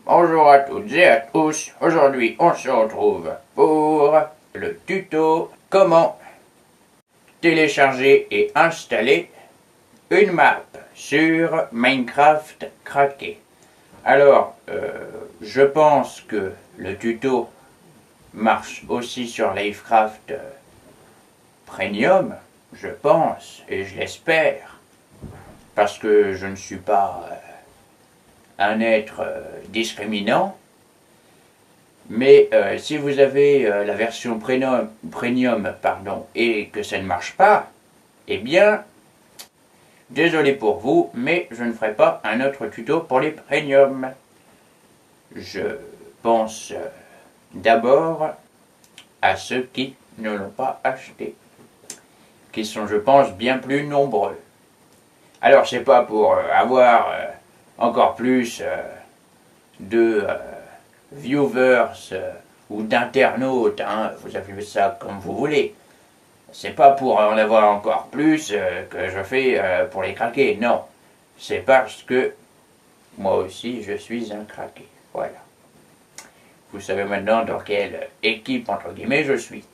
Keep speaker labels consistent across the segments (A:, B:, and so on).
A: Bonjour à toutes et à tous, aujourd'hui on se retrouve pour le tuto comment télécharger et installer une map sur Minecraft craqué. Alors, je pense que le tuto marche aussi sur Livecraft Premium, je pense et je l'espère, parce que je ne suis pas un être discriminant. Mais si vous avez la version premium et que ça ne marche pas, eh bien, désolé pour vous, mais je ne ferai pas un autre tuto pour les premium. Je pense d'abord à ceux qui ne l'ont pas acheté, qui sont, je pense, bien plus nombreux. Alors, c'est pas pour avoir encore plus de viewers ou d'internautes, hein, vous appelez ça comme vous voulez. C'est pas pour en avoir encore plus que je fais pour les craquer, non. C'est parce que moi aussi je suis un craqué, voilà. Vous savez maintenant dans quelle équipe, entre guillemets, je suis.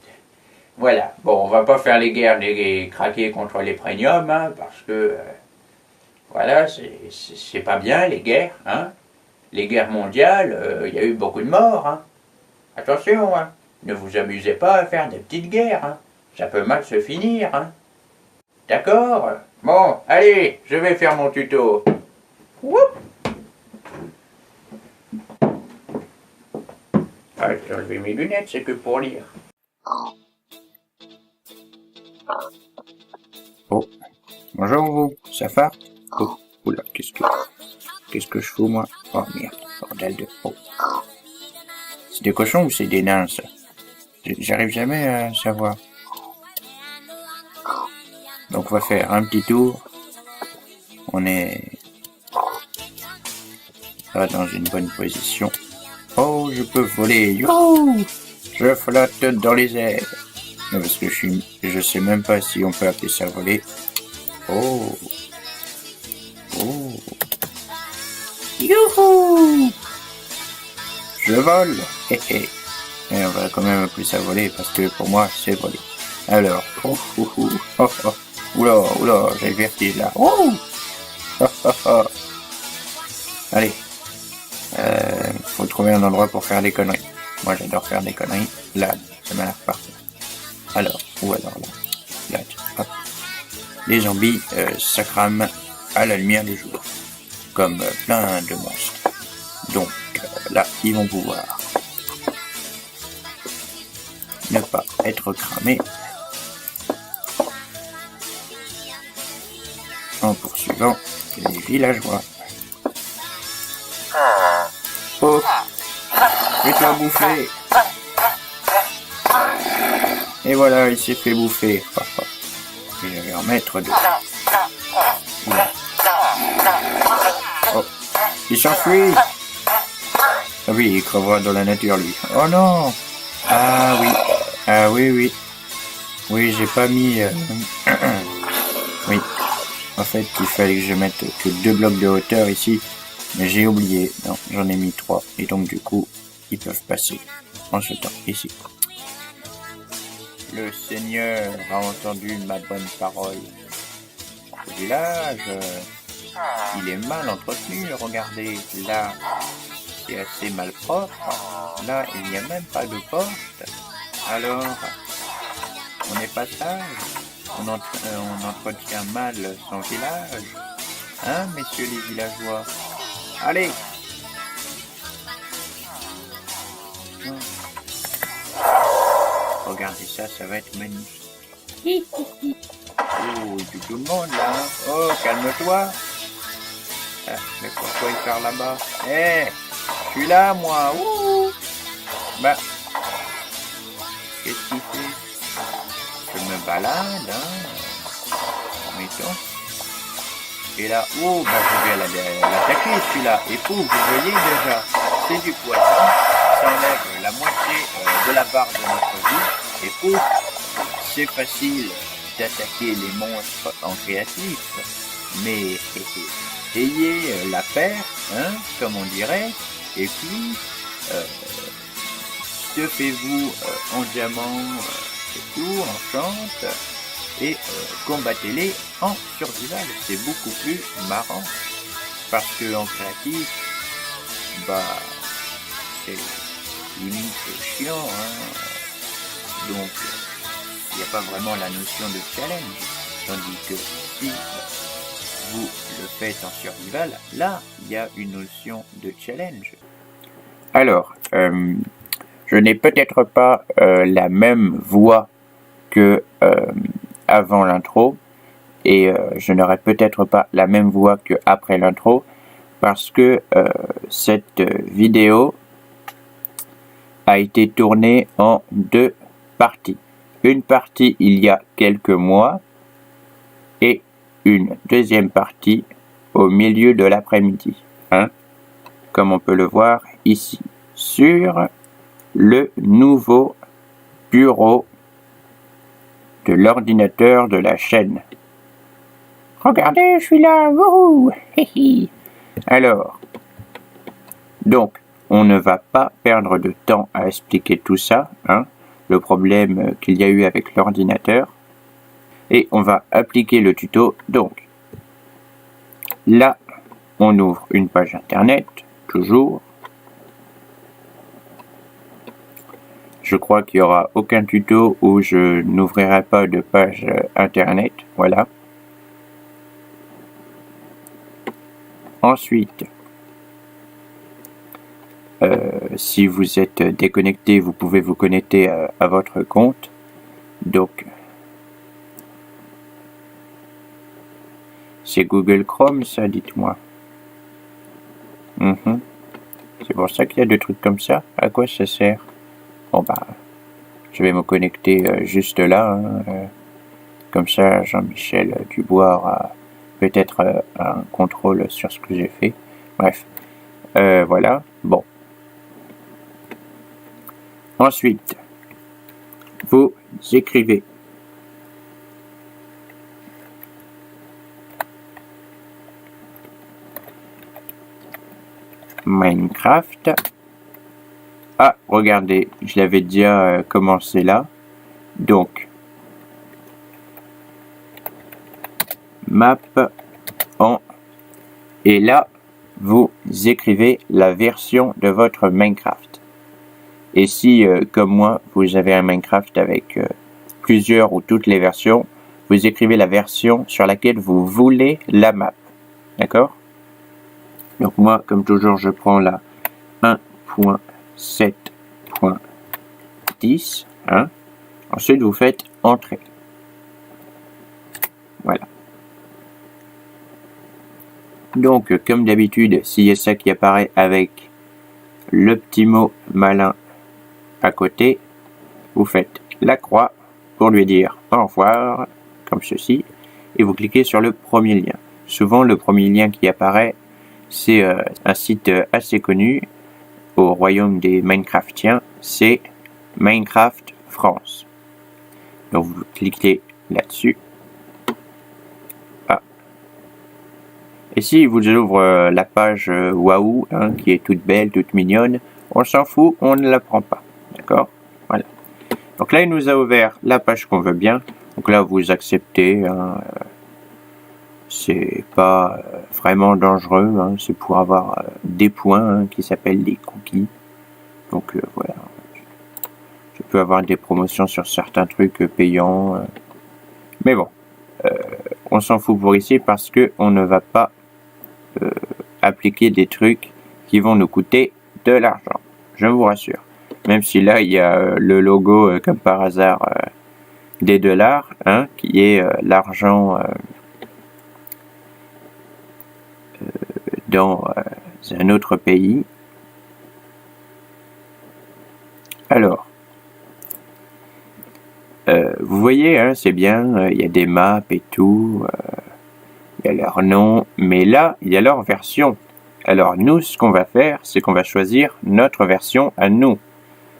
A: Voilà, bon, on va pas faire les guerres des craqués contre les premiums, hein, parce que, voilà, c'est pas bien les guerres, hein. Les guerres mondiales, il y a eu beaucoup de morts, hein. Attention, hein, ne vous amusez pas à faire des petites guerres, hein. Ça peut mal se finir, hein. D'accord? Bon, allez, je vais faire mon tuto. Woup! Ah, j'ai enlevé mes lunettes, c'est que pour lire. Oh, bonjour vous, ça va? Oh, oula, qu'est-ce que je fous moi? Oh merde, bordel de... Oh. C'est des cochons ou c'est des nains ça? J'arrive jamais à savoir. Donc on va faire un petit tour. On est là dans une bonne position. Oh, je peux voler. Youhou! Je flotte dans les airs. Non, parce que je sais même pas si on peut appeler ça voler. Oh. Oh. Youhou! Je vole. Hé hé. Et on va quand même appeler ça voler parce que pour moi c'est voler. Alors. Oh, oh, oh, oh, oh. Oula, j'ai le vertige là. Oh! Oh, oh, oh. Allez. Faut trouver un endroit pour faire des conneries. Moi j'adore faire des conneries. Là, ça m'a l'air parfait. Alors, ou alors là. Là, hop. Les zombies, ça crame à la lumière du jour. Comme plein de monstres. Donc, là, ils vont pouvoir ne pas être cramés en poursuivant les villageois. Oh, fais-toi bouffer. Et voilà, il s'est fait bouffer. Et je vais en mettre deux. Oh, il s'enfuit. Ah oui, il crevera dans la nature lui. Oh non. Ah oui. Oui, j'ai pas mis... Oui. En fait, il fallait que je mette que 2 blocs de hauteur ici. Mais j'ai oublié. Non, j'en ai mis 3. Et donc, du coup, ils peuvent passer en ce temps ici. Le Seigneur a entendu ma bonne parole. Ce village, il est mal entretenu. Regardez, là, c'est assez malpropre. Là, il n'y a même pas de porte. Alors, on n'est pas sage. On entretient mal son village. Hein, messieurs les villageois? Allez! Regardez ça, ça va être magnifique. Oh, il tue tout le monde là. Oh, calme-toi. Ah, mais pourquoi il part là-bas? Eh, je suis là moi. Ouh. Bah, qu'est-ce qu'il fait? Je me balade, hein. Mettons. Et là, oh, bah je vais l'attaquer celui-là. Et pouf, vous voyez déjà, c'est du poison. Ça enlève la moitié de la barre de notre vie. Et pouf, c'est facile d'attaquer les monstres en créatif. Mais ayez la paix, hein, comme on dirait, Et puis, stuffez-vous en diamant et tout, en chance, et combattez-les en survival. C'est beaucoup plus marrant. Parce que en créatif, c'est limite chiant, donc il n'y a pas vraiment la notion de challenge. Tandis que si vous le faites en survival, là, il y a une notion de challenge. Alors, je n'ai peut-être pas la même voix que avant l'intro, et je n'aurai peut-être pas la même voix que après l'intro, parce que cette vidéo a été tournée en 2 parties. Une partie il y a quelques mois et une deuxième partie au milieu de l'après-midi, comme on peut le voir ici, sur le nouveau bureau de l'ordinateur de la chaîne. Regardez, je suis là, wouhou. Alors, donc, on ne va pas perdre de temps à expliquer tout ça, le problème qu'il y a eu avec l'ordinateur, et on va appliquer le tuto. Donc, là, on ouvre une page internet, toujours. Je crois qu'il n'y aura aucun tuto où je n'ouvrirai pas de page internet, voilà. Ensuite, si vous êtes déconnecté, vous pouvez vous connecter à votre compte. Donc, c'est Google Chrome, ça, dites-moi. C'est pour ça qu'il y a des trucs comme ça. À quoi ça sert? Bon, je vais me connecter juste là. Comme ça, Jean-Michel Dubois aura peut-être un contrôle sur ce que j'ai fait. Bref. Voilà. Bon. Ensuite, vous écrivez Minecraft. Ah, regardez, je l'avais déjà commencé là. Donc, map en... Et là, vous écrivez la version de votre Minecraft. Et si, comme moi, vous avez un Minecraft avec plusieurs ou toutes les versions, vous écrivez la version sur laquelle vous voulez la map. D'accord? Donc moi, comme toujours, je prends la 1.7.10. Ensuite, vous faites Entrée. Voilà. Donc, comme d'habitude, s'il y a ça qui apparaît avec le petit mot malin à côté, vous faites la croix pour lui dire au revoir, comme ceci, et vous cliquez sur le premier lien. Souvent, le premier lien qui apparaît, c'est un site assez connu au royaume des Minecraftiens, c'est Minecraft France. Donc, vous cliquez là-dessus. Et si vous ouvre la page Waouh, qui est toute belle, toute mignonne, on s'en fout, on ne la prend pas. D'accord? Voilà. Donc là, il nous a ouvert la page qu'on veut bien. Donc là, vous acceptez. C'est pas vraiment dangereux. C'est pour avoir des points qui s'appellent des cookies. Donc voilà. Je peux avoir des promotions sur certains trucs payants. Mais bon, on s'en fout pour ici parce que on ne va pas appliquer des trucs qui vont nous coûter de l'argent. Je vous rassure. Même si là, il y a le logo, comme par hasard, des dollars, qui est l'argent dans un autre pays. Alors, vous voyez, c'est bien, il y a des maps et tout, il y a leur nom, mais là, il y a leur version. Alors nous, ce qu'on va faire, c'est qu'on va choisir notre version à nous.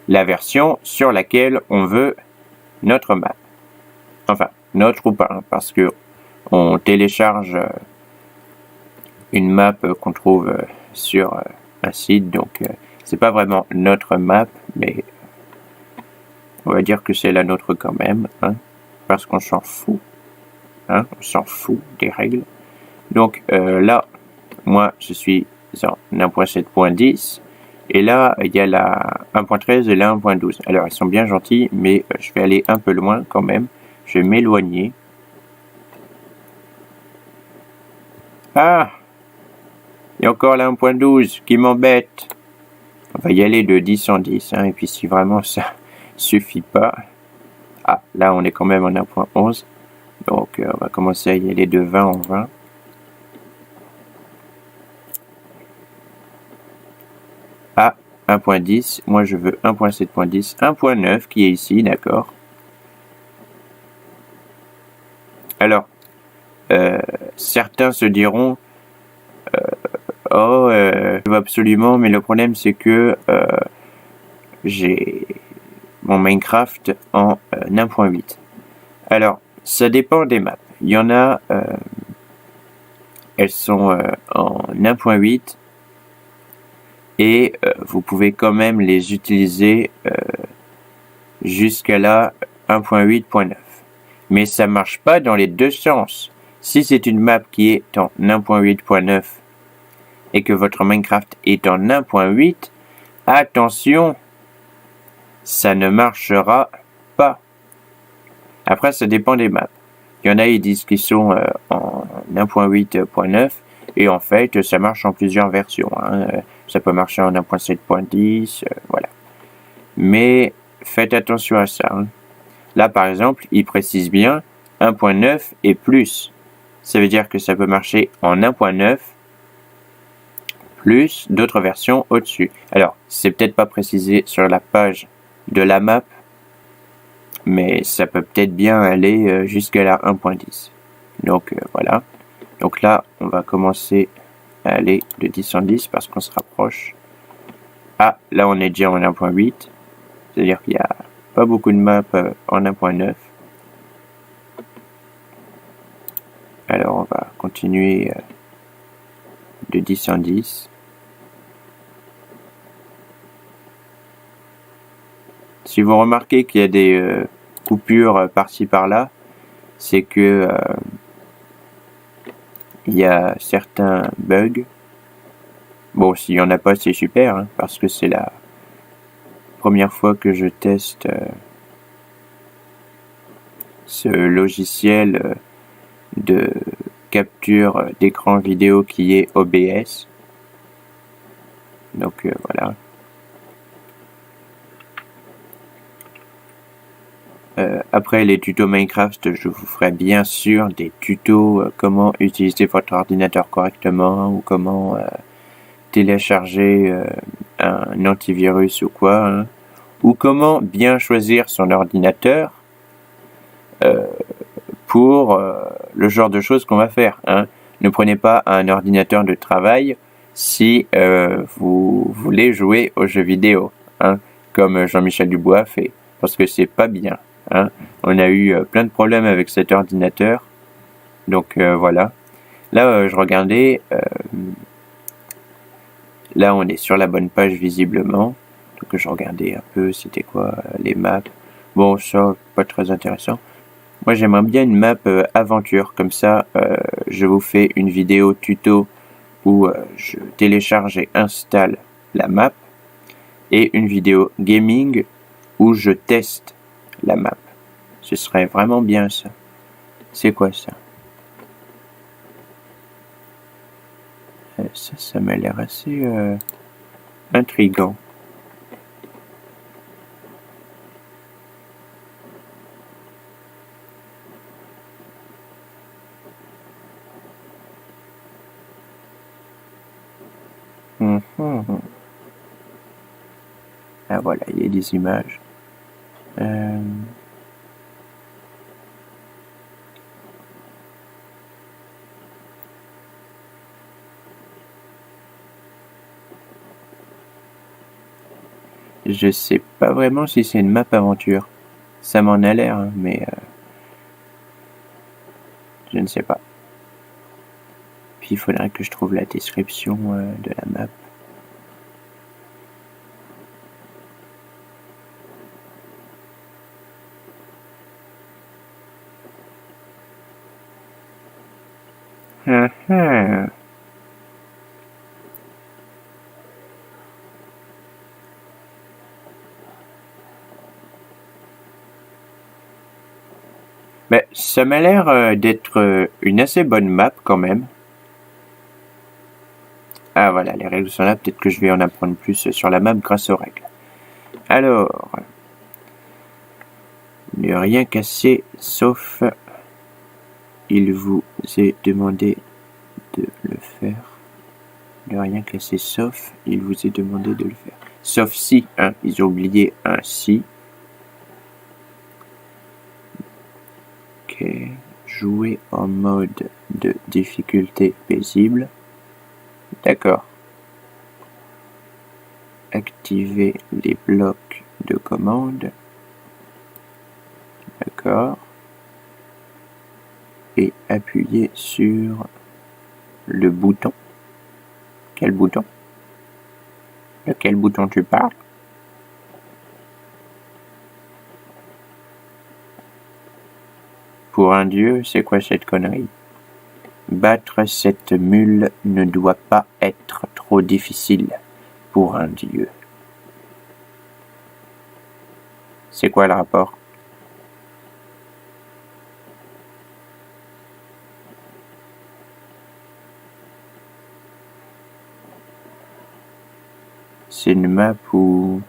A: La version sur laquelle on veut notre map. Enfin, notre ou pas, parce que on télécharge une map qu'on trouve sur
B: un site, donc c'est pas vraiment notre map, mais on va dire que c'est la nôtre quand même, hein, parce qu'on s'en fout, hein, on s'en fout des règles. Donc là, moi je suis en 1.7.10, et là il y a la 1.13 et la 1.12. Alors ils sont bien gentils, mais je vais aller un peu loin quand même, je vais m'éloigner. Ah, il y a encore la 1.12 qui m'embête. On va y aller de 10 en 10, hein, et puis si vraiment ça suffit pas... Ah, là on est quand même en 1.11, donc on va commencer à y aller de 20 en 20. Ah, 1.10, moi je veux 1.7.10, 1.9 qui est ici, d'accord. Alors, certains se diront, oh, je veux absolument, mais le problème c'est que j'ai mon Minecraft en 1.8. Alors, ça dépend des maps. Il y en a, elles sont en 1.8 et vous pouvez quand même les utiliser jusqu'à la 1.8.9. Mais ça marche pas dans les deux sens. Si c'est une map qui est en 1.8.9 et que votre Minecraft est en 1.8, attention, ça ne marchera pas. Après, ça dépend des maps. Il y en a, ils disent qu'ils sont en 1.8.9 et en fait, ça marche en plusieurs versions. Hein. Ça peut marcher en 1.7.10, voilà. Mais faites attention à ça. Hein. Là, par exemple, il précise bien 1.9 et plus. Ça veut dire que ça peut marcher en 1.9 plus d'autres versions au-dessus. Alors, c'est peut-être pas précisé sur la page de la map, mais ça peut peut-être bien aller jusqu'à la 1.10. Donc voilà. Donc là, on va commencer à aller de 10 en 10 parce qu'on se rapproche. Ah, là on est déjà en 1.8. C'est-à-dire qu'il n'y a pas beaucoup de maps en 1.9. Alors on va continuer de 10 en 10. Si vous remarquez qu'il y a des coupures par-ci par-là, c'est que il y a certains bugs. Bon, s'il n'y en a pas, c'est super, hein, parce que c'est la première fois que je teste ce logiciel de capture d'écran vidéo qui est OBS. Donc voilà. Après les tutos Minecraft, je vous ferai bien sûr des tutos comment utiliser votre ordinateur correctement ou comment télécharger un antivirus ou quoi, hein, ou comment bien choisir son ordinateur pour le genre de choses qu'on va faire. Hein. Ne prenez pas un ordinateur de travail si vous voulez jouer aux jeux vidéo, hein, comme Jean-Michel Dubois fait, parce que c'est pas bien. Hein. On a eu plein de problèmes avec cet ordinateur, donc voilà. Là, je regardais, là on est sur la bonne page visiblement, donc je regardais un peu c'était quoi les maps. Bon, ça, pas très intéressant. Moi j'aimerais bien une map aventure, comme ça je vous fais une vidéo tuto où je télécharge et installe la map, et une vidéo gaming où je teste la map. Ce serait vraiment bien ça. C'est quoi ça? Ça m'a l'air assez intriguant. Ah voilà, il y a des images. Je sais pas vraiment si c'est une map aventure. Ça m'en a l'air, hein, mais je ne sais pas. Puis il faudrait que je trouve la description de la map. Mais ça m'a l'air d'être une assez bonne map quand même. Ah voilà, les règles sont là, peut-être que je vais en apprendre plus sur la map grâce aux règles. Alors, ne rien casser sauf il vous est demandé de le faire. Ne rien casser sauf il vous est demandé de le faire. Sauf si, hein, ils ont oublié un si. Ok, jouer en mode de difficulté paisible. D'accord. Activer les blocs de commande. D'accord. Et appuyer sur le bouton. Quel bouton? De quel bouton tu parles? Pour un dieu, c'est quoi cette connerie? Battre cette mule ne doit pas être trop difficile pour un dieu. C'est quoi le rapport? C'est une map où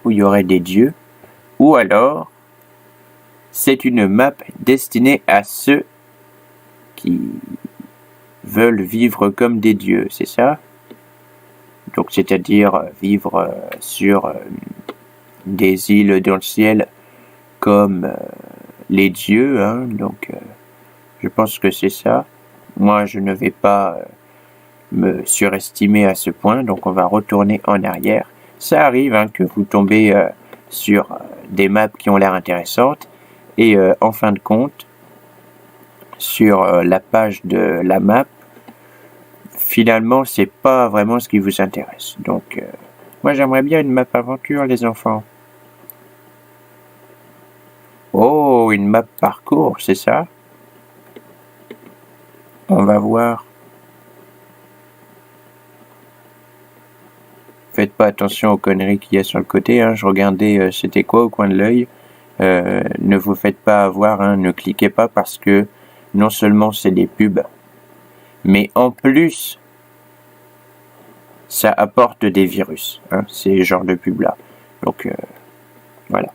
B: il y aurait des dieux, ou alors c'est une map destinée à ceux qui veulent vivre comme des dieux, c'est ça? Donc c'est-à-dire vivre sur des îles dans le ciel comme les dieux, hein, donc je pense que c'est ça. Moi je ne vais pas me surestimer à ce point, donc on va retourner en arrière. Ça arrive hein, que vous tombez sur des maps qui ont l'air intéressantes et en fin de compte, sur la page de la map, finalement c'est pas vraiment ce qui vous intéresse. Donc moi j'aimerais bien une map aventure les enfants. Oh, une map parcours, c'est ça? On va voir. Faites pas attention aux conneries qu'il y a sur le côté, hein. Je regardais c'était quoi au coin de l'œil. Ne vous faites pas avoir, hein. Ne cliquez pas parce que non seulement c'est des pubs, mais en plus ça apporte des virus, hein, ces genres de pubs là. Donc voilà,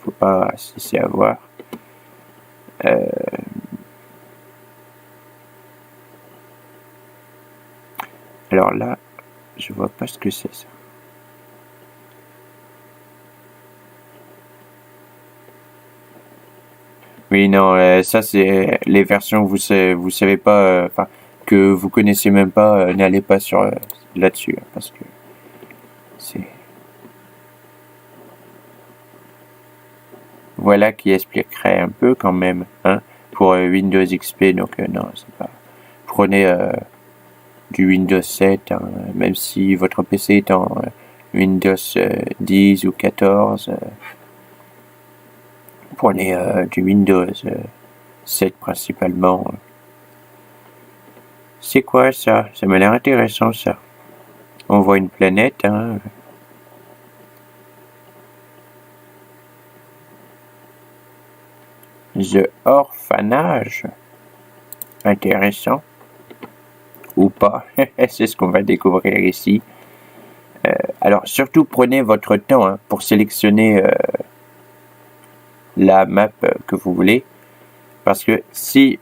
B: faut pas se laisser avoir. Alors là, je vois pas ce que c'est ça. Oui, non, ça c'est les versions que vous savez pas, enfin que vous connaissez même pas, n'allez pas sur là-dessus, hein, parce que c'est voilà qui expliquerait un peu quand même, hein, pour Windows XP. Donc non, c'est pas. Prenez du Windows 7, hein, même si votre PC est en Windows 10 ou 14. Prenez du Windows 7 principalement. C'est quoi ça? Ça m'a l'air intéressant ça. On voit une planète, hein. The Orphanage. Intéressant. Ou pas. C'est ce qu'on va découvrir ici. Alors surtout prenez votre temps hein, pour sélectionner la map que vous voulez. Parce que si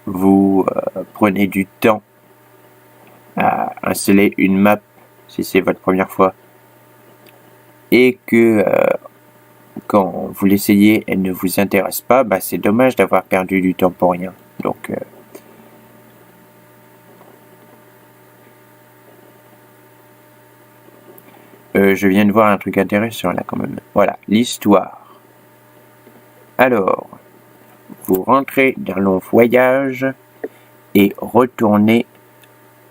B: vous prenez du temps à installer une map, si c'est votre première fois, et que quand vous l'essayez, elle ne vous intéresse pas, bah, c'est dommage d'avoir perdu du temps pour rien. Donc je viens de voir un truc intéressant là quand même. Voilà, l'histoire. Alors, vous rentrez d'un long voyage et retournez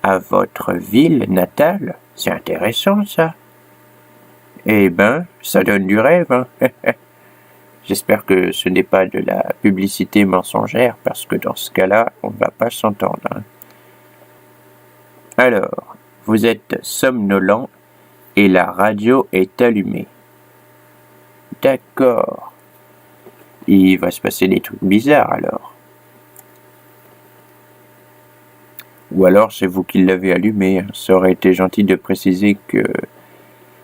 B: à votre ville natale. C'est intéressant ça. Eh ben, ça donne du rêve. Hein. J'espère que ce n'est pas de la publicité mensongère, parce que dans ce cas-là, on ne va pas s'entendre. Hein. Alors, vous êtes somnolent et la radio est allumée. D'accord. Il va se passer des trucs bizarres alors. Ou alors c'est vous qui l'avez allumé. Ça aurait été gentil de préciser que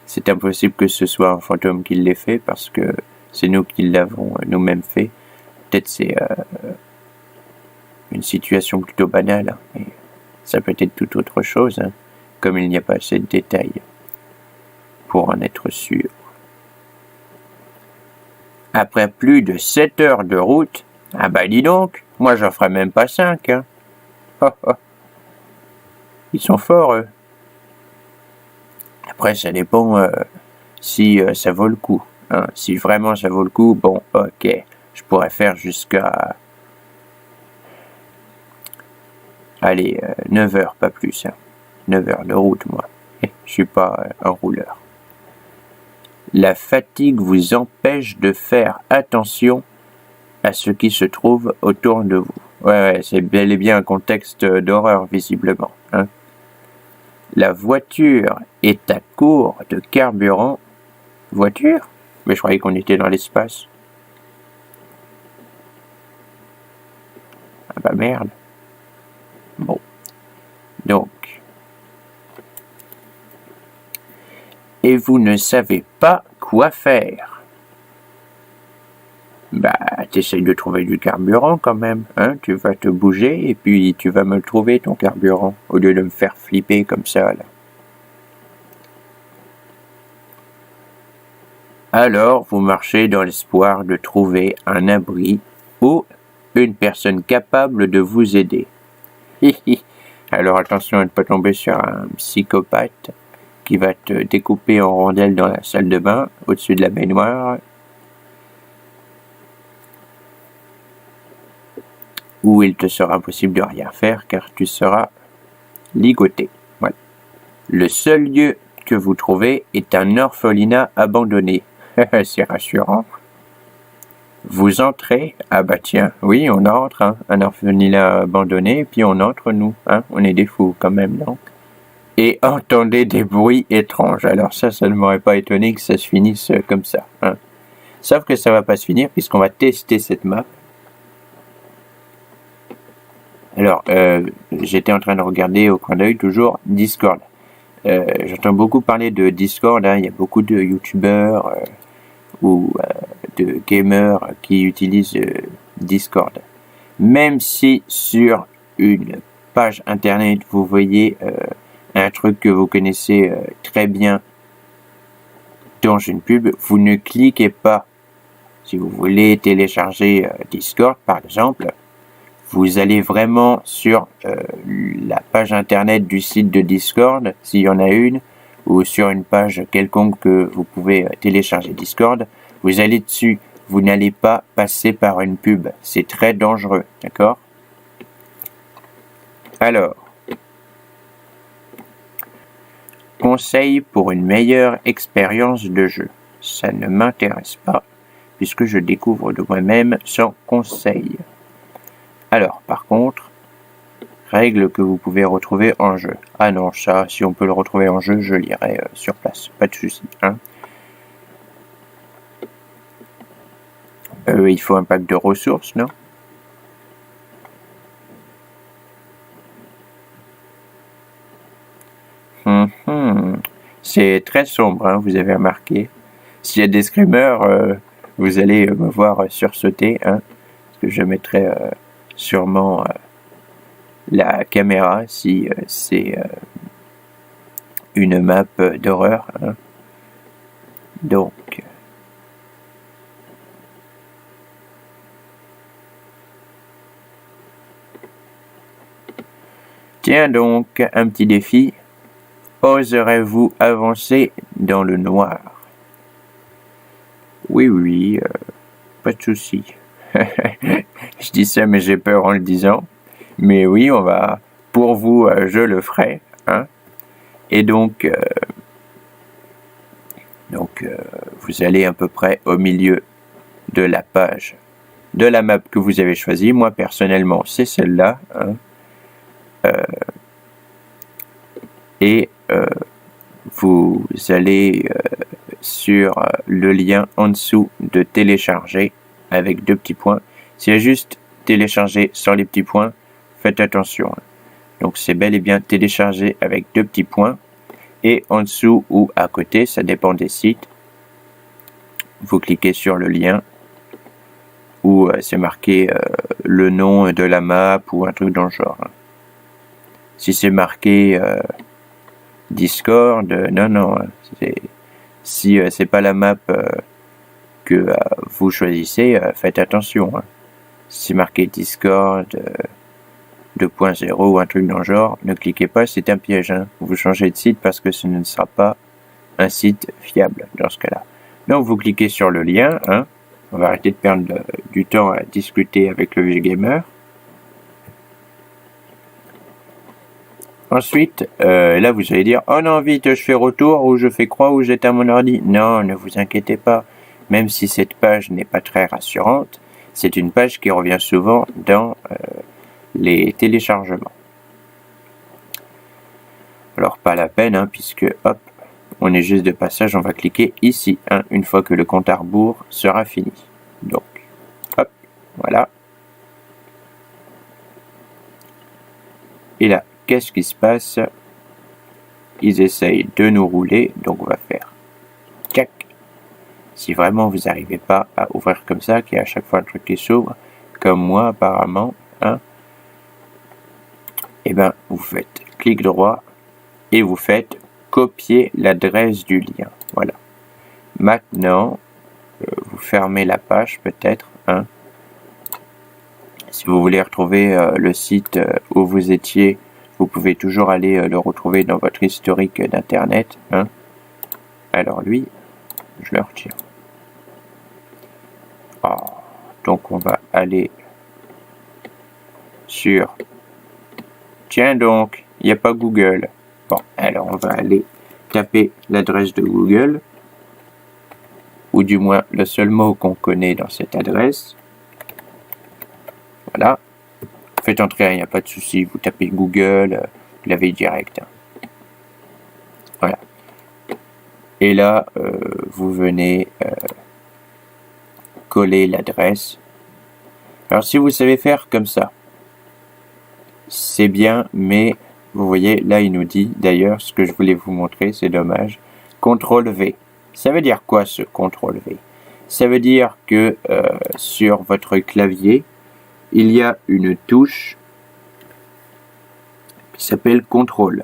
B: c'est impossible que ce soit un fantôme qui l'ait fait, parce que c'est nous qui l'avons nous-mêmes fait. Peut-être c'est une situation plutôt banale, hein, mais ça peut être tout autre chose, hein, comme il n'y a pas assez de détails pour en être sûr. Après plus de 7 heures de route, ah bah dis donc, moi j'en ferais même pas 5, hein. Ils sont forts, eux. Après, ça dépend si ça vaut le coup. Hein. Si vraiment ça vaut le coup, bon, ok. Je pourrais faire jusqu'à... Allez, 9 heures, pas plus. Hein. 9 heures de route, moi. Je suis pas un rouleur. La fatigue vous empêche de faire attention à ce qui se trouve autour de vous. Ouais, c'est bel et bien un contexte d'horreur, visiblement. Hein. La voiture est à court de carburant. Voiture? Mais je croyais qu'on était dans l'espace. Ah bah merde. Bon. Donc. Et vous ne savez pas quoi faire. Bah, t'essayes de trouver du carburant quand même, hein. Tu vas te bouger et puis tu vas me le trouver, ton carburant, au lieu de me faire flipper comme ça, là. Alors, vous marchez dans l'espoir de trouver un abri ou une personne capable de vous aider. Alors attention à ne pas tomber sur un psychopathe qui va te découper en rondelles dans la salle de bain, au-dessus de la baignoire, où il te sera impossible de rien faire car tu seras ligoté. Voilà. Le seul lieu que vous trouvez est un orphelinat abandonné. C'est rassurant. Vous entrez, ah bah tiens, oui, on entre, hein, un orphelinat abandonné, puis on entre nous, hein, on est des fous quand même, non? Et entendez des bruits étranges. Alors ça ne m'aurait pas étonné que ça se finisse comme ça. Hein. Sauf que ça va pas se finir puisqu'on va tester cette map. Alors, j'étais en train de regarder au coin d'œil toujours Discord. J'entends beaucoup parler de Discord, hein. Il y a beaucoup de youtubeurs ou de gamers qui utilisent Discord. Même si sur une page internet vous voyez un truc que vous connaissez très bien dans une pub, vous ne cliquez pas. Si vous voulez télécharger Discord par exemple, vous allez vraiment sur la page internet du site de Discord, s'il y en a une, ou sur une page quelconque que vous pouvez télécharger Discord, vous allez dessus. Vous n'allez pas passer par une pub. C'est très dangereux, d'accord? Alors, conseil pour une meilleure expérience de jeu. Ça ne m'intéresse pas, puisque je découvre de moi-même sans conseil. Alors, par contre, règles que vous pouvez retrouver en jeu. Ah non, ça, si on peut le retrouver en jeu, je l'irai sur place. Pas de souci, hein. Il faut un pack de ressources, non? C'est très sombre, hein, vous avez remarqué. S'il y a des screamers, vous allez me voir sursauter, hein, parce que je mettrai sûrement la caméra si c'est une map d'horreur. Hein. Donc... Tiens donc, un petit défi. Oserez-vous avancer dans le noir? Oui, pas de souci. Je dis ça, mais j'ai peur en le disant. Mais oui, on va, pour vous, je le ferai. Hein. Et donc, vous allez à peu près au milieu de la page de la map que vous avez choisie. Moi, personnellement, c'est celle-là. Hein. Vous allez sur le lien en dessous de télécharger avec 2 petits points. S'il y a juste télécharger sans les petits points, faites attention. Hein. Donc, c'est bel et bien télécharger avec 2 petits points. Et en dessous ou à côté, ça dépend des sites, vous cliquez sur le lien où c'est marqué le nom de la map ou un truc dans le genre. Si c'est marqué Discord, non. Si c'est pas la map que vous choisissez, faites attention. Hein. Si c'est marqué Discord 2.0 ou un truc dans le genre, ne cliquez pas, c'est un piège. Hein. Vous changez de site parce que ce ne sera pas un site fiable dans ce cas-là. Donc vous cliquez sur le lien. Hein. On va arrêter de perdre du temps à discuter avec le vieux gamer. Ensuite, là vous allez dire « Oh non, vite, je fais retour ou je fais croix ou j'éteins mon ordi. » Non, ne vous inquiétez pas. Même si cette page n'est pas très rassurante, c'est une page qui revient souvent dans les téléchargements. Alors pas la peine, hein, puisque hop, on est juste de passage, on va cliquer ici, hein, une fois que le compte à rebours sera fini. Donc, hop, voilà. Et là, qu'est-ce qui se passe? Ils essayent de nous rouler, donc on va faire tchac. Si vraiment vous n'arrivez pas à ouvrir comme ça, qu'il y a à chaque fois un truc qui s'ouvre, comme moi apparemment, hein, et ben vous faites clic droit et vous faites copier l'adresse du lien. Voilà. Maintenant, vous fermez la page peut-être. Hein. Si vous voulez retrouver le site où vous étiez, vous pouvez toujours aller le retrouver dans votre historique d'internet. Hein. Alors lui, je le retire. Oh, donc on va aller sur... Tiens donc, il n'y a pas Google. Bon, alors on va aller taper l'adresse de Google, ou du moins le seul mot qu'on connaît dans cette adresse. Voilà. Faites entrer, il n'y a pas de souci, vous tapez Google, vous l'avez direct. Voilà. Et là, vous venez coller l'adresse. Alors si vous savez faire comme ça, c'est bien, mais vous voyez, là il nous dit, d'ailleurs, ce que je voulais vous montrer, c'est dommage, CTRL-V. Ça veut dire quoi ce CTRL-V? Ça veut dire que sur votre clavier, il y a une touche qui s'appelle CTRL.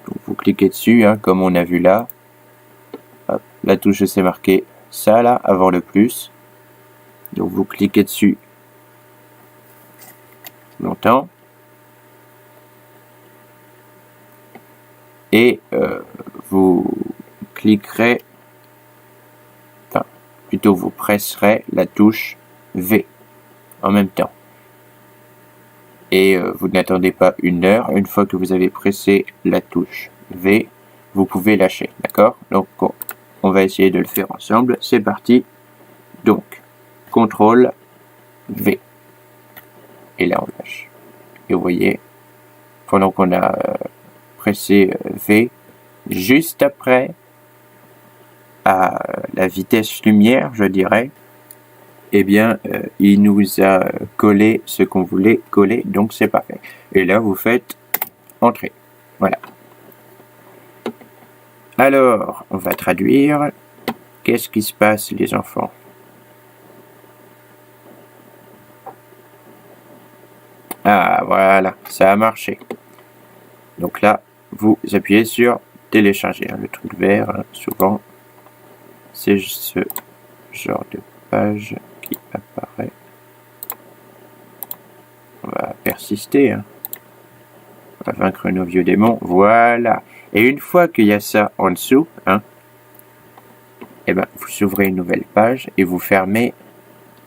B: Donc vous cliquez dessus, hein, comme on a vu là. Hop, la touche c'est marqué ça là, avant le plus. Donc vous cliquez dessus longtemps. Et vous cliquerez, enfin plutôt vous presserez la touche V en même temps. Et vous n'attendez pas une heure. Une fois que vous avez pressé la touche V, vous pouvez lâcher. D'accord? Donc on va essayer de le faire ensemble. C'est parti. Donc, CTRL V. Et là on lâche. Et vous voyez, pendant qu'on a pressé V, juste après, à la vitesse lumière, je dirais, eh bien, il nous a collé ce qu'on voulait coller, donc c'est parfait. Et là, vous faites entrer. Voilà. Alors, on va traduire. Qu'est-ce qui se passe, les enfants? Ah, voilà, ça a marché. Donc là, vous appuyez sur télécharger. Le truc vert, hein, souvent, c'est ce genre de page qui apparaît. On va persister. Hein. On va vaincre nos vieux démons. Voilà. Et une fois qu'il y a ça en dessous, hein, eh ben, vous ouvrez une nouvelle page et vous fermez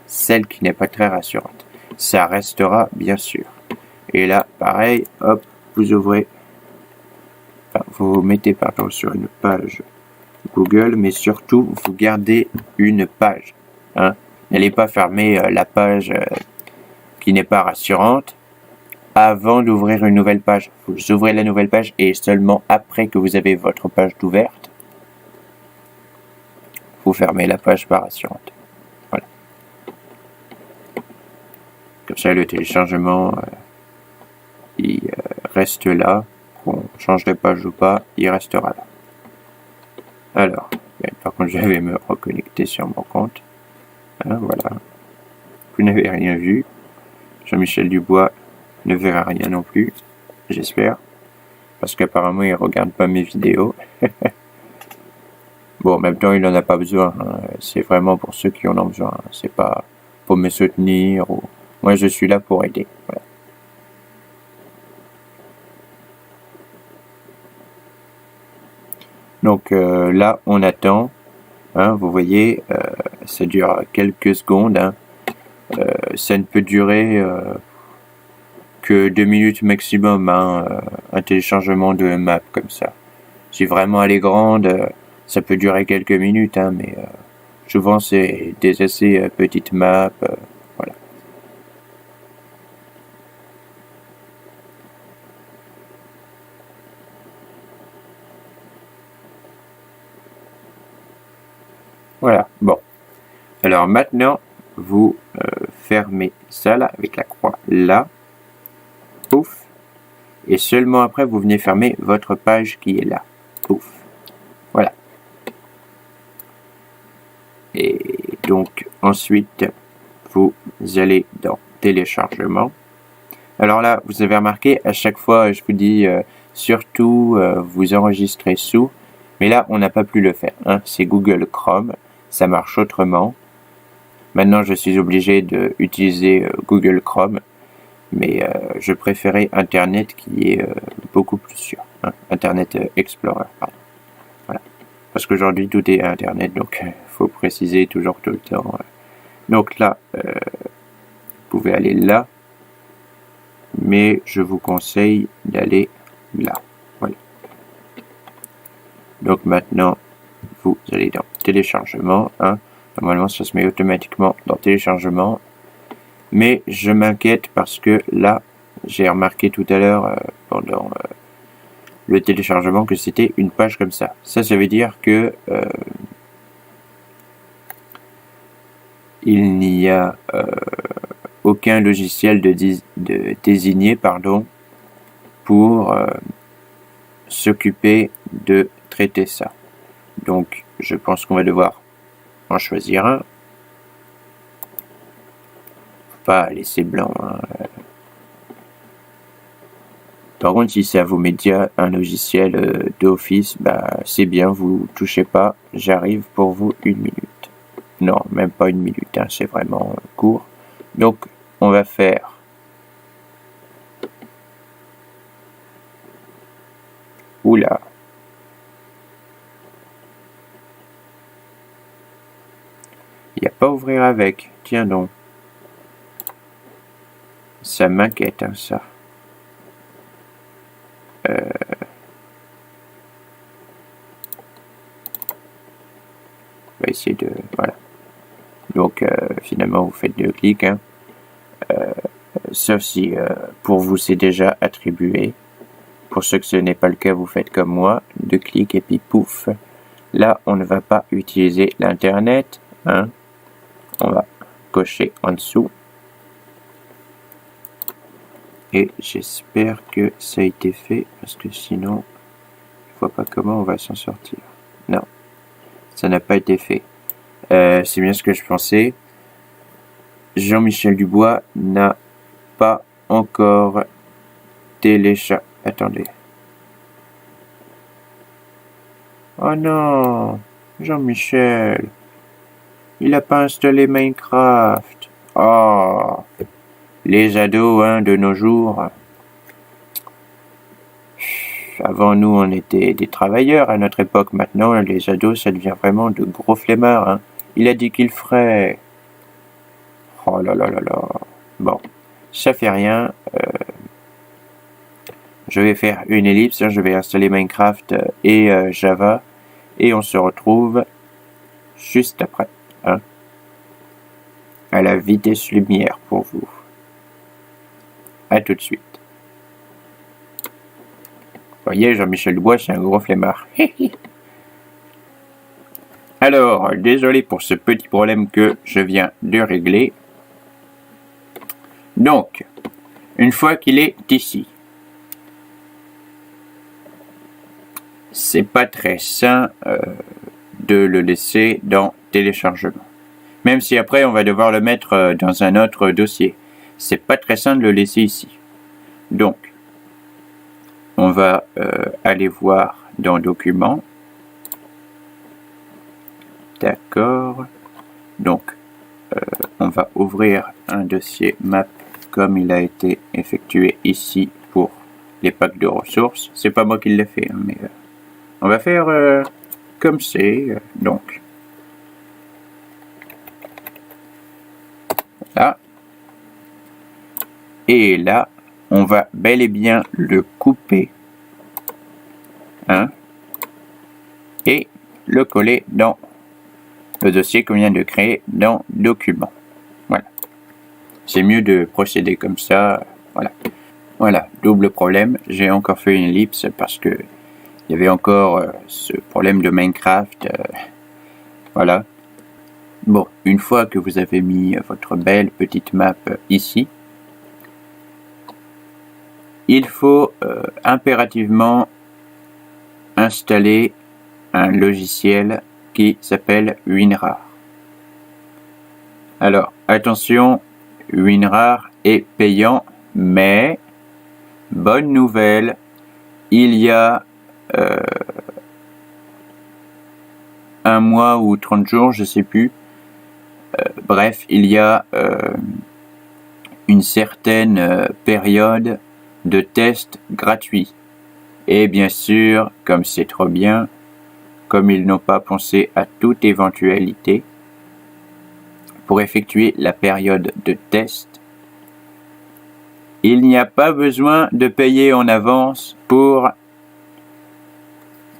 B: celle qui n'est pas très rassurante. Ça restera, bien sûr. Et là, pareil, hop, vous ouvrez. Enfin, vous mettez pardon sur une page Google, mais surtout, vous gardez une page. Hein. N'allez pas fermer la page qui n'est pas rassurante avant d'ouvrir une nouvelle page. Vous ouvrez la nouvelle page et seulement après que vous avez votre page ouverte, vous fermez la page pas rassurante. Voilà. Comme ça, le téléchargement, il reste là. Qu'on change de page ou pas, il restera là. Alors, par contre, je vais me reconnecter sur mon compte. Hein, voilà. Vous n'avez rien vu. Jean-Michel Dubois ne verra rien non plus, j'espère. Parce qu'apparemment, il ne regarde pas mes vidéos. Bon, en même temps, il n'en a pas besoin. Hein. C'est vraiment pour ceux qui en ont besoin. C'est pas pour me soutenir. Ou... Moi, je suis là pour aider. Voilà. Donc là, on attend. Hein, vous voyez, ça dure quelques secondes. Hein. Ça ne peut durer que 2 minutes maximum, hein, un téléchargement de map comme ça. Si vraiment elle est grande, ça peut durer quelques minutes, hein, mais souvent c'est des assez petites maps. Voilà. Voilà, bon. Alors maintenant, vous fermez ça là, avec la croix là. Pouf. Et seulement après, vous venez fermer votre page qui est là. Pouf. Voilà. Et donc, ensuite, vous allez dans téléchargement. Alors là, vous avez remarqué, à chaque fois, je vous dis, surtout, vous enregistrez sous. Mais là, on n'a pas pu le faire. Hein. C'est Google Chrome. Ça marche autrement. Maintenant, je suis obligé d'utiliser Google Chrome. Mais je préférais Internet qui est beaucoup plus sûr. Hein. Internet Explorer, pardon. Voilà. Parce qu'aujourd'hui, tout est Internet, donc faut préciser toujours tout le temps. Donc là, vous pouvez aller là. Mais je vous conseille d'aller là. Voilà. Donc maintenant, vous allez dans téléchargement. Hein. Normalement, ça se met automatiquement dans téléchargement. Mais je m'inquiète parce que là, j'ai remarqué tout à l'heure pendant le téléchargement que c'était une page comme ça. Ça veut dire que il n'y a aucun logiciel de désigné pour s'occuper de traiter ça. Donc, je pense qu'on va devoir en choisir un. Pas laisser blanc. Hein. Par contre, si ça vous met déjà un logiciel d'office, bah c'est bien, vous touchez pas. J'arrive pour vous 1 minute. Non, même pas 1 minute, hein, c'est vraiment court. Donc, on va faire oula. Il n'y a pas ouvrir avec. Tiens donc. Ça m'inquiète, hein, ça. On va essayer de... Voilà. Donc, finalement, vous faites 2 clics. Hein. Sauf si, pour vous, c'est déjà attribué. Pour ceux que ce n'est pas le cas, vous faites comme moi. 2 clics et puis pouf. Là, on ne va pas utiliser l'Internet. Hein. On va cocher en dessous. Et j'espère que ça a été fait, parce que sinon, je vois pas comment on va s'en sortir. Non, ça n'a pas été fait. C'est bien ce que je pensais. Jean-Michel Dubois n'a pas encore téléchargé. Attendez. Oh non, Jean-Michel. Il n'a pas installé Minecraft. Oh. Les ados, hein, de nos jours. Avant, nous, on était des travailleurs à notre époque. Maintenant, les ados, ça devient vraiment de gros flemmards. Hein. Il a dit qu'il ferait. Oh là là là là. Bon, ça fait rien. Je vais faire une ellipse. Hein. Je vais installer Minecraft et Java. Et on se retrouve juste après. Hein. à la vitesse lumière pour vous. À tout de suite. Vous voyez, Jean-Michel Dubois, c'est un gros flemmard. Alors, désolé pour ce petit problème que je viens de régler. Donc, une fois qu'il est ici, c'est pas très sain de le laisser dans téléchargement. Même si après on va devoir le mettre dans un autre dossier. C'est pas très sain de le laisser ici. Donc, on va aller voir dans Documents. D'accord. Donc, on va ouvrir un dossier map comme il a été effectué ici pour les packs de ressources. C'est pas moi qui l'ai fait, hein, mais on va faire comme c'est. Donc, là. Et là, on va bel et bien le couper. Hein, et le coller dans le dossier qu'on vient de créer dans Documents. Voilà. C'est mieux de procéder comme ça. Voilà. Voilà, double problème. J'ai encore fait une ellipse parce que il y avait encore ce problème de Minecraft. Voilà. Bon, une fois que vous avez mis votre belle petite map ici, il faut impérativement installer un logiciel qui s'appelle WinRAR. Alors, attention, WinRAR est payant, mais, bonne nouvelle, il y a un mois ou 30 jours, je sais plus, bref, il y a une certaine période de test gratuit. Et bien sûr, comme c'est trop bien, comme ils n'ont pas pensé à toute éventualité, pour effectuer la période de test, il n'y a pas besoin de payer en avance pour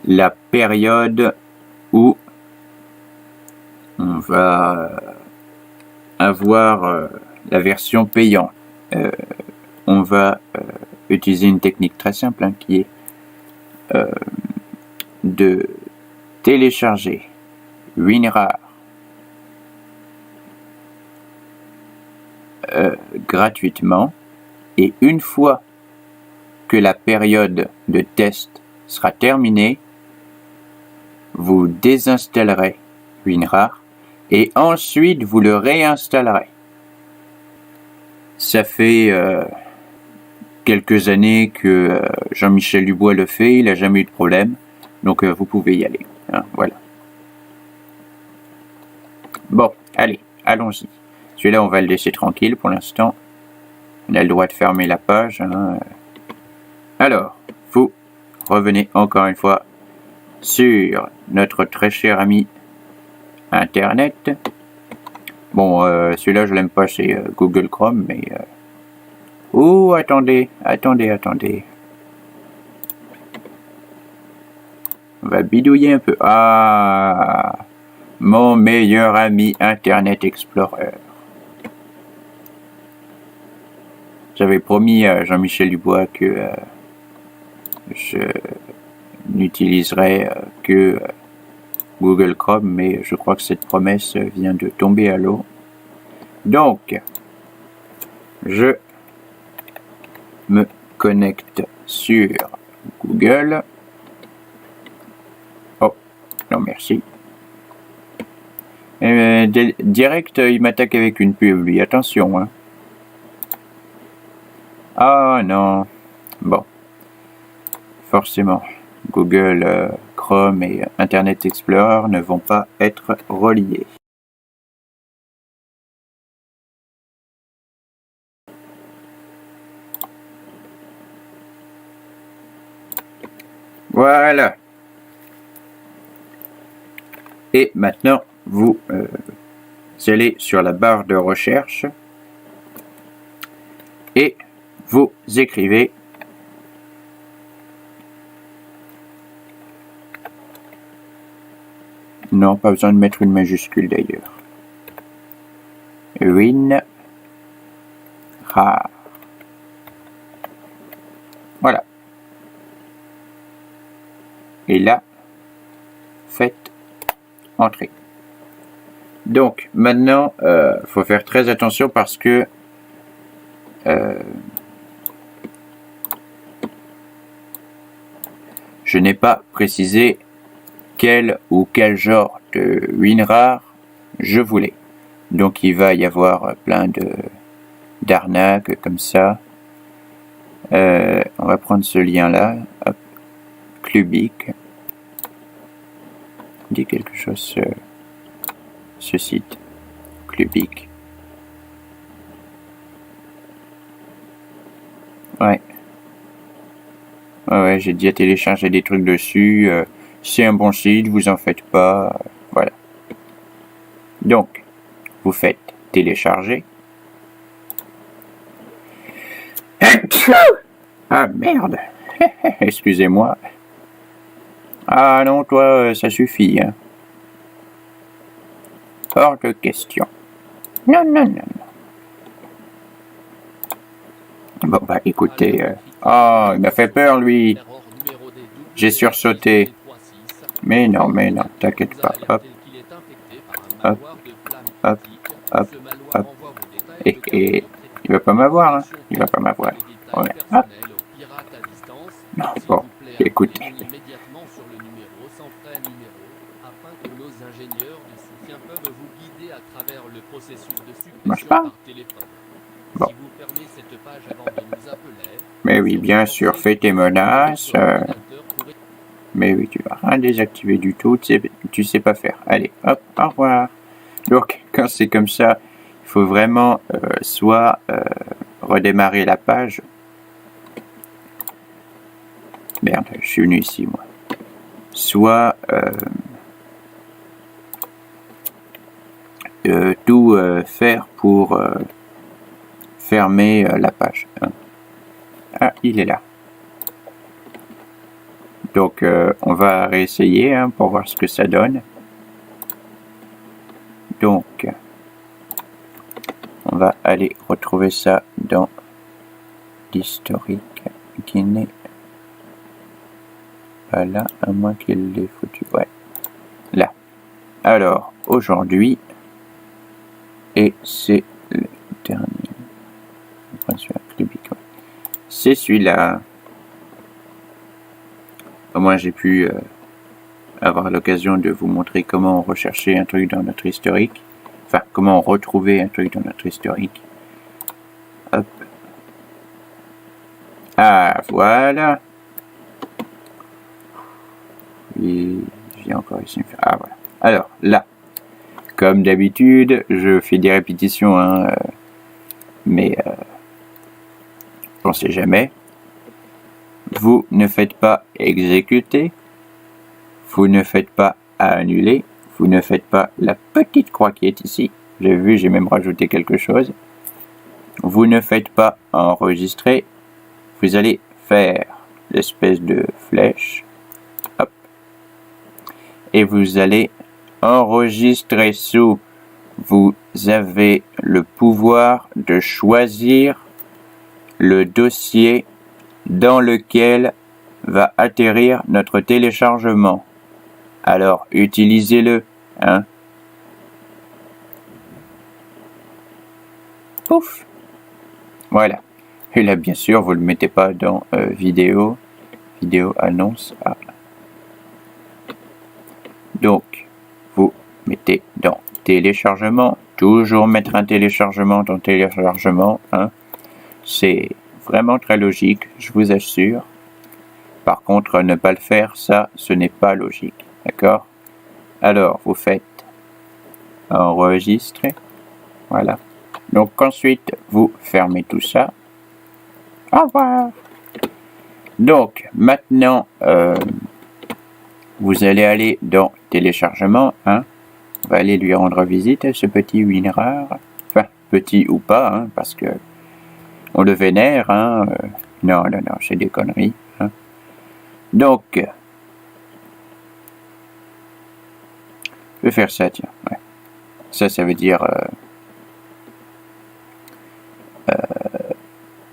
B: la période où on va avoir la version payante. On va utiliser une technique très simple hein, qui est de télécharger WinRAR gratuitement, et une fois que la période de test sera terminée, vous désinstallerez WinRAR et ensuite vous le réinstallerez. Ça fait quelques années que Jean-Michel Dubois le fait, il n'a jamais eu de problème, donc vous pouvez y aller. Hein, voilà. Bon, allez, allons-y. Celui-là, on va le laisser tranquille pour l'instant. On a le droit de fermer la page. Hein. Alors, vous revenez encore une fois sur notre très cher ami Internet. Bon, celui-là, je l'aime pas, c'est Google Chrome, mais... Oh, attendez. On va bidouiller un peu. Ah, mon meilleur ami Internet Explorer. J'avais promis à Jean-Michel Dubois que je n'utiliserai que Google Chrome, mais je crois que cette promesse vient de tomber à l'eau. Donc, je me connecte sur Google. Oh, non merci. Direct, il m'attaque avec une pub, lui. Attention, hein. Ah non. Bon. Forcément, Google Chrome et Internet Explorer ne vont pas être reliés. Voilà. Et maintenant, vous allez sur la barre de recherche et vous écrivez non, pas besoin de mettre une majuscule d'ailleurs. WinRAR. Voilà. Et là, faites entrer. Donc, maintenant, faut faire très attention parce que je n'ai pas précisé quel genre de WinRAR je voulais. Donc, il va y avoir plein d'arnaques comme ça. On va prendre ce lien-là. Hop. Clubic. Dit quelque chose ce site. Clubic. Ouais. Ouais, j'ai déjà téléchargé des trucs dessus. C'est un bon site, vous en faites pas. Voilà. Donc, vous faites télécharger. Ah merde. Excusez-moi. Ah non, toi, ça suffit. Hein. Hors de question. Non. Bon, bah écoutez. Oh, il m'a fait peur, lui. J'ai sursauté. Mais non, t'inquiète pas. Hop. Et il va pas m'avoir, hein. Il va pas m'avoir. Ouais. Hop. Non, bon, écoutez. Marche pas. Bon. Mais oui, bien sûr, fais tes menaces. Mais oui, tu vas rien désactiver du tout, tu sais pas faire. Allez, hop, au revoir. Donc, quand c'est comme ça, il faut vraiment soit redémarrer la page. Merde, je suis venu ici, moi. Soit tout faire pour fermer la page. Ah, il est là. Donc, on va réessayer hein, pour voir ce que ça donne. Donc, on va aller retrouver ça dans l'historique qui n'est pas là, à moins qu'il l'ait foutu. Ouais, là. Alors, aujourd'hui, et c'est le dernier. C'est celui-là. Au moins, j'ai pu avoir l'occasion de vous montrer comment rechercher un truc dans notre historique. Enfin, comment retrouver un truc dans notre historique. Hop. Ah, voilà. Et j'ai encore ici. Ah, voilà. Alors, là. Comme d'habitude, je fais des répétitions, hein, mais on sait jamais. Vous ne faites pas exécuter. Vous ne faites pas annuler. Vous ne faites pas la petite croix qui est ici. J'ai vu, j'ai même rajouté quelque chose. Vous ne faites pas enregistrer. Vous allez faire l'espèce de flèche. Hop. Et vous allez enregistrer sous. Vous avez le pouvoir de choisir le dossier dans lequel va atterrir notre téléchargement. Alors, utilisez-le, hein. Pouf. Voilà. Et là, bien sûr, vous ne le mettez pas dans vidéo annonce. Ah. Donc, vous mettez dans téléchargement. Toujours mettre un téléchargement dans téléchargement, hein. C'est vraiment très logique, je vous assure. Par contre, ne pas le faire, ça, ce n'est pas logique. D'accord? Alors, vous faites enregistrer. Voilà. Donc, ensuite, vous fermez tout ça. Au revoir. Donc, maintenant, vous allez aller dans téléchargement. Hein. On va aller lui rendre visite à ce petit WinRAR. Enfin, petit ou pas, hein, parce que on le vénère. Hein. Non, c'est des conneries. Hein. Donc, je vais faire ça, tiens. Ouais. Ça veut dire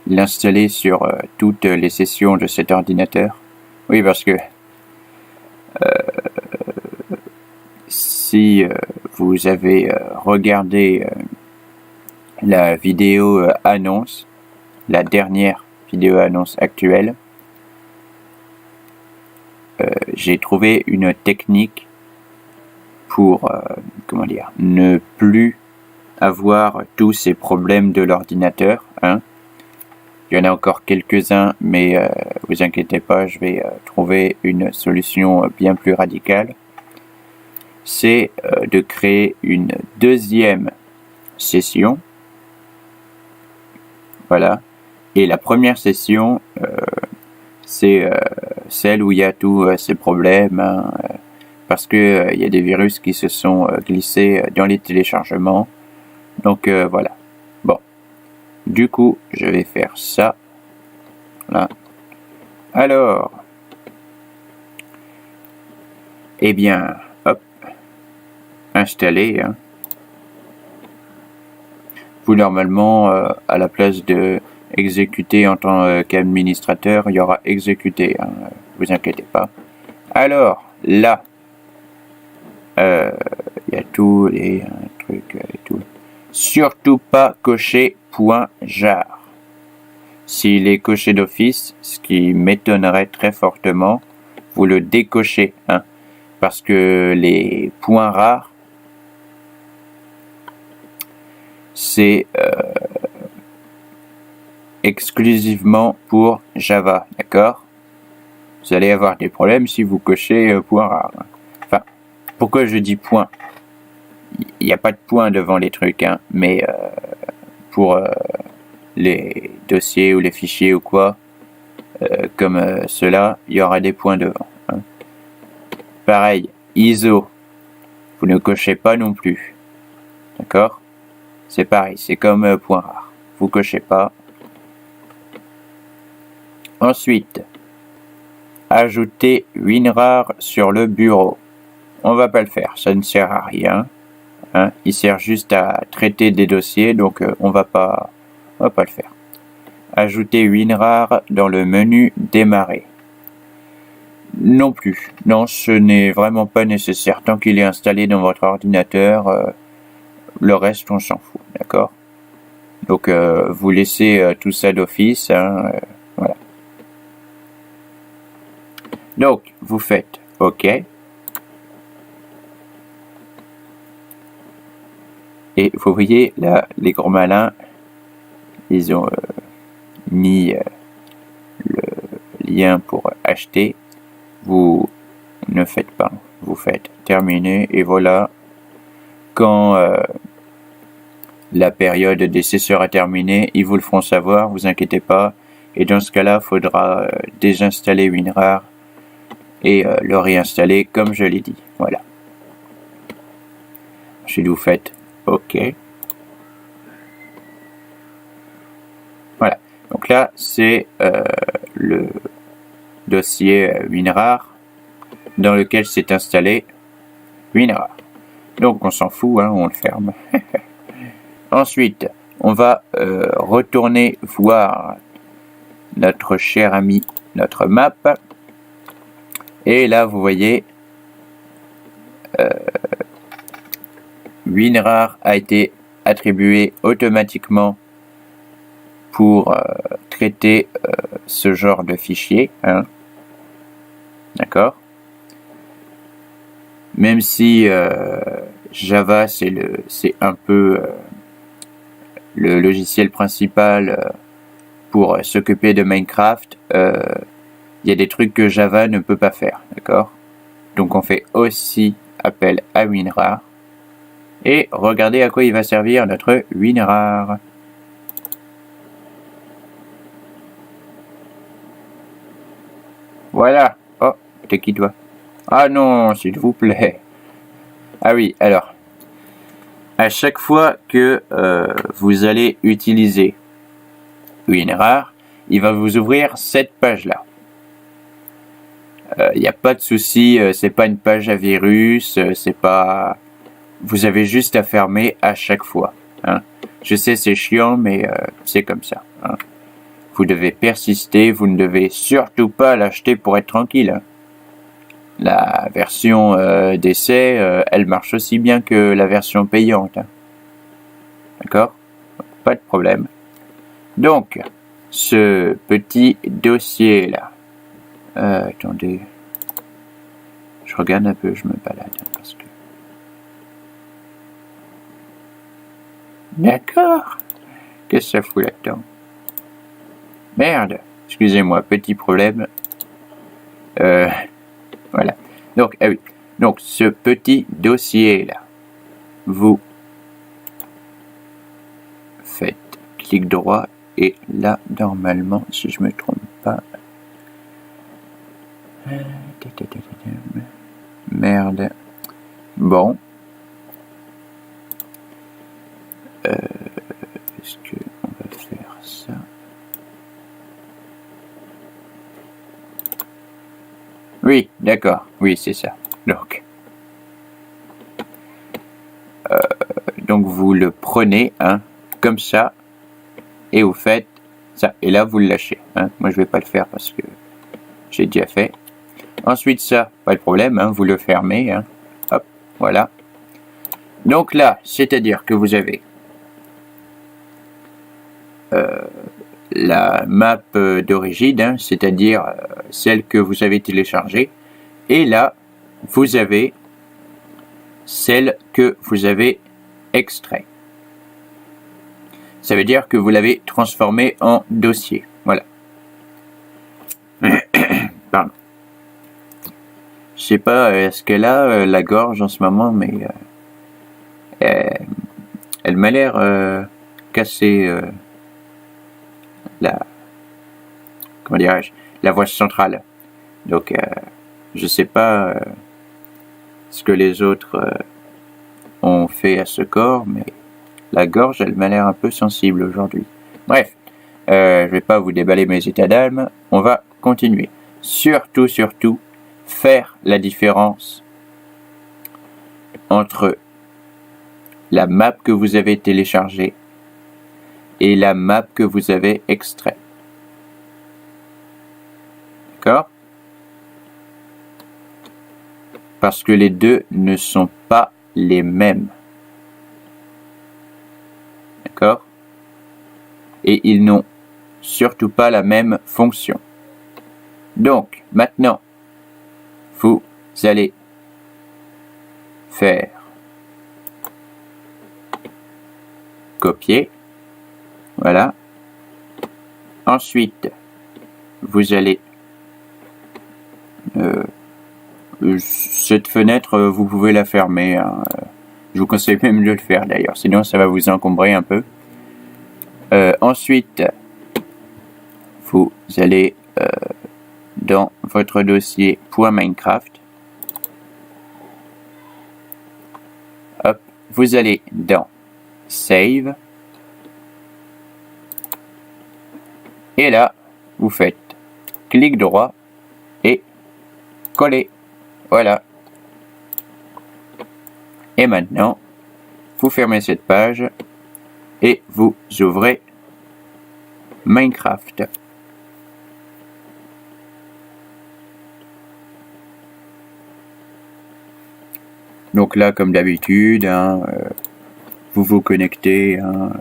B: l'installer sur toutes les sessions de cet ordinateur. Oui, parce que si vous avez regardé la vidéo annonce, la dernière vidéo annonce actuelle, j'ai trouvé une technique pour ne plus avoir tous ces problèmes de l'ordinateur. Il y en a encore quelques-uns, mais vous inquiétez pas, je vais trouver une solution bien plus radicale. C'est de créer une deuxième session. Voilà. Et la première session, c'est celle où il y a tous ces problèmes, parce que il y a des virus qui se sont glissés dans les téléchargements. Donc voilà. Bon. Du coup, je vais faire ça. Là. Alors. Eh bien, hop. Installer. Vous, normalement, à la place de exécuter en tant qu'administrateur, il y aura exécuter. Vous inquiétez pas. Alors, là. Il y a tous les trucs et tout. Surtout pas cocher .jar. S'il est coché d'office, ce qui m'étonnerait très fortement, vous le décochez, parce que les points rares, c'est exclusivement pour Java, d'accord? Vous allez avoir des problèmes si vous cochez point rare. Enfin, pourquoi je dis point? Il n'y a pas de point devant les trucs, mais pour les dossiers ou les fichiers ou quoi, comme cela, il y aura des points devant. Pareil, ISO, vous ne cochez pas non plus. D'accord? C'est pareil, c'est comme point rare. Vous cochez pas. Ensuite, ajouter WinRAR sur le bureau. On va pas le faire, ça ne sert à rien. Il sert juste à traiter des dossiers, donc on va pas le faire. Ajouter WinRAR dans le menu démarrer. Non plus. Non, ce n'est vraiment pas nécessaire. Tant qu'il est installé dans votre ordinateur, le reste on s'en fout, d'accord? Donc vous laissez tout ça d'office, voilà. Donc vous faites OK. Et vous voyez là, les gros malins, ils ont mis le lien pour acheter. Vous ne faites pas, vous faites terminer et voilà. Quand la période d'essai sera terminée, ils vous le feront savoir, vous inquiétez pas. Et dans ce cas-là, il faudra désinstaller WinRAR et le réinstaller comme je l'ai dit. Voilà. Ensuite, vous faites OK. Voilà. Donc là, c'est le dossier WinRAR dans lequel s'est installé WinRAR. Donc on s'en fout, on le ferme. Ensuite, on va retourner voir notre cher ami, notre map. Et là, vous voyez, WinRAR a été attribué automatiquement pour traiter ce genre de fichier. D'accord? Même si Java, c'est un peu le logiciel principal pour s'occuper de Minecraft, il y a des trucs que Java ne peut pas faire, d'accord? Donc on fait aussi appel à WinRAR. Et regardez à quoi il va servir notre WinRAR. Voilà. Oh, t'es qui toi? Ah non, s'il vous plaît. Ah oui, alors. À chaque fois que vous allez utiliser WinRAR, il va vous ouvrir cette page-là. Il n'y a pas de souci, c'est pas une page à virus, c'est pas... Vous avez juste à fermer à chaque fois. Je sais, c'est chiant, mais c'est comme ça. vous devez persister, vous ne devez surtout pas l'acheter pour être tranquille. Hein. La version d'essai, elle marche aussi bien que la version payante. Hein. D'accord? Pas de problème. Donc, ce petit dossier-là. Attendez. Je regarde un peu, je me balade. Hein, parce que... D'accord. Qu'est-ce que ça fout là-dedans? Merde. Excusez-moi, petit problème. Voilà. Donc, ah oui. Donc, ce petit dossier-là. Vous faites clic droit. Et là, normalement, si je me trompe pas... Merde. Bon. Est-ce qu'on va faire ça? Oui, d'accord. Oui, c'est ça. Donc vous le prenez, hein, comme ça, et vous faites ça. Et là, vous le lâchez. Hein. Moi, je vais pas le faire parce que j'ai déjà fait. Ensuite, ça, pas de problème, hein, vous le fermez. Hein. Hop, voilà. Donc là, c'est-à-dire que vous avez la map d'origine, hein, c'est-à-dire celle que vous avez téléchargée. Et là, vous avez celle que vous avez extrait. Ça veut dire que vous l'avez transformée en dossier. Voilà. Pardon. Je sais pas est-ce qu'elle a la gorge en ce moment, mais elle m'a l'air cassée comment dirais-je, la voix centrale. Donc je sais pas ce que les autres ont fait à ce corps, mais la gorge, elle m'a l'air un peu sensible aujourd'hui. Bref, je vais pas vous déballer mes états d'âme, on va continuer. Surtout, faire la différence entre la map que vous avez téléchargée et la map que vous avez extraite. D'accord? Parce que les deux ne sont pas les mêmes. D'accord? Et ils n'ont surtout pas la même fonction. Donc, maintenant, vous allez faire copier. Voilà. Ensuite, vous allez cette fenêtre, vous pouvez la fermer. Hein. Je vous conseille même de le faire d'ailleurs, sinon ça va vous encombrer un peu. Ensuite, vous allez dans votre dossier .minecraft. Hop, vous allez dans Save. Et là, vous faites clic droit et coller. Voilà. Et maintenant, vous fermez cette page et vous ouvrez Minecraft. Donc là, comme d'habitude, hein, vous vous connectez. Hein,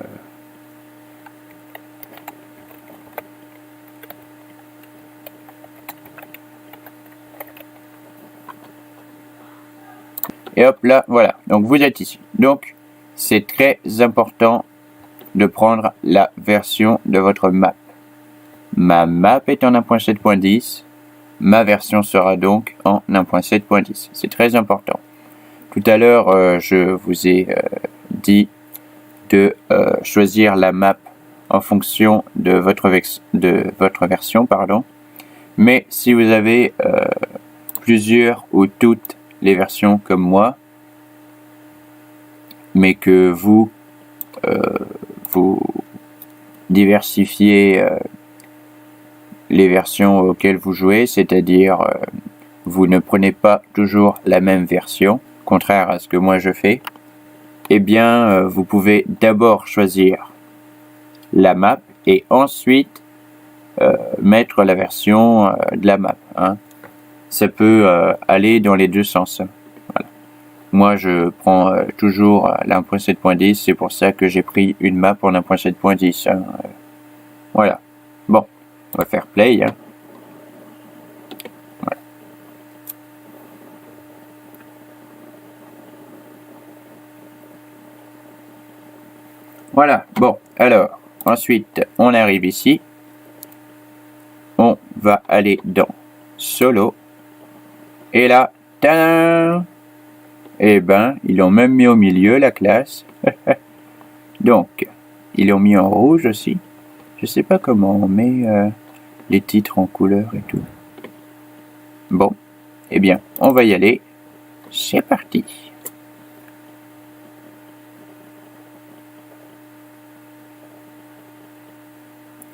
B: et hop là, voilà. Donc vous êtes ici. Donc c'est très important de prendre la version de votre map. Ma map est en 1.7.10. Ma version sera donc en 1.7.10. C'est très important. Tout à l'heure, je vous ai dit de choisir la map en fonction de votre version, pardon. Mais si vous avez plusieurs ou toutes les versions comme moi, mais que vous diversifiez les versions auxquelles vous jouez, c'est-à-dire vous ne prenez pas toujours la même version, contraire à ce que moi je fais, eh bien vous pouvez d'abord choisir la map et ensuite mettre la version de la map. Hein. Ça peut aller dans les deux sens. Voilà. Moi, je prends toujours la 1.7.10. C'est pour ça que j'ai pris une map en 1.7.10. Hein. Voilà. Bon, on va faire play. Hein. Voilà. Voilà. Bon, alors, ensuite, on arrive ici. On va aller dans Solo. Et là, tadam! Eh ben, ils l'ont même mis au milieu, la classe. Donc, ils l'ont mis en rouge aussi. Je sais pas comment on met les titres en couleur et tout. Bon, eh bien, on va y aller. C'est parti.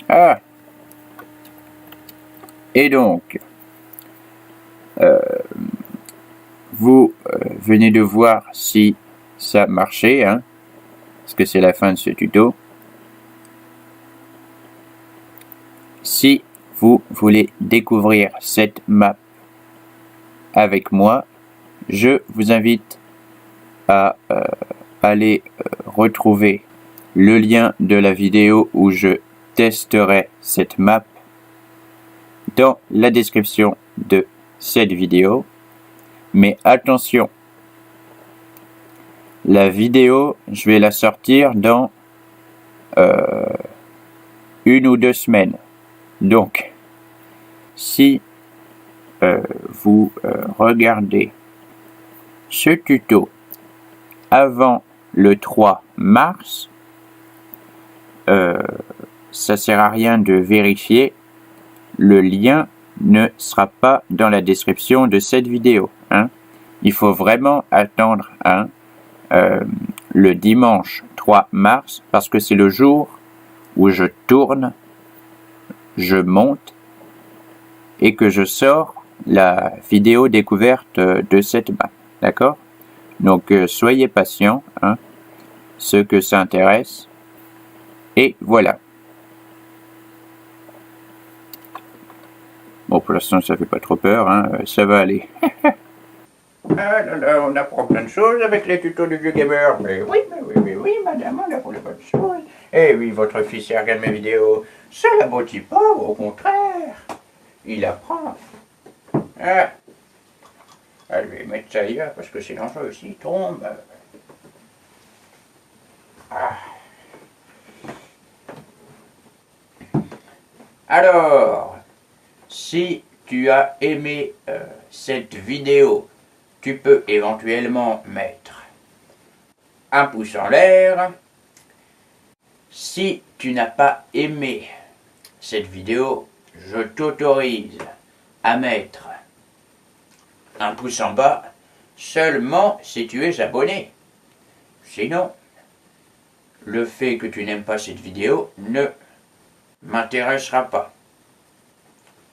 B: Ah! Et donc, vous venez de voir si ça marchait, hein, parce que c'est la fin de ce tuto. Si vous voulez découvrir cette map avec moi, je vous invite à aller retrouver le lien de la vidéo où je testerai cette map dans la description de cette vidéo. Mais attention, la vidéo, je vais la sortir dans 1 ou 2 semaines. Donc, si vous regardez ce tuto avant le 3 mars, ça sert à rien de vérifier. Le lien ne sera pas dans la description de cette vidéo. Hein. Il faut vraiment attendre le dimanche 3 mars parce que c'est le jour où je tourne, je monte et que je sors la vidéo découverte de cette map. D'accord? Donc soyez patients, hein, ceux que ça intéresse. Et voilà. Bon, pour l'instant, ça fait pas trop peur, hein, ça va aller.
A: Ah là là, on apprend plein de choses avec les tutos du vieux gamer. Mais oui, madame, on apprend plein de choses. Eh oui, votre fils il regarde mes vidéos. Ça l'abrutit pas, au contraire. Il apprend. Ah. Je vais mettre ça ailleurs parce que c'est dangereux aussi, il tombe. Ah. Alors, si tu as aimé cette vidéo, tu peux éventuellement mettre un pouce en l'air. Si tu n'as pas aimé cette vidéo, je t'autorise à mettre un pouce en bas seulement si tu es abonné. Sinon, le fait que tu n'aimes pas cette vidéo ne m'intéressera pas.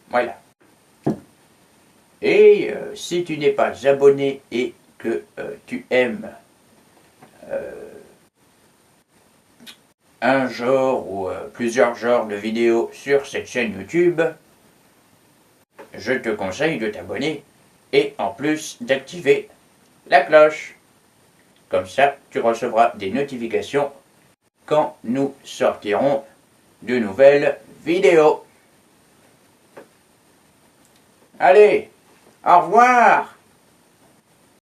A: Voilà. Et si tu n'es pas abonné et que tu aimes un genre ou plusieurs genres de vidéos sur cette chaîne YouTube, je te conseille de t'abonner et en plus d'activer la cloche. Comme ça, tu recevras des notifications quand nous sortirons de nouvelles vidéos. Allez, au revoir!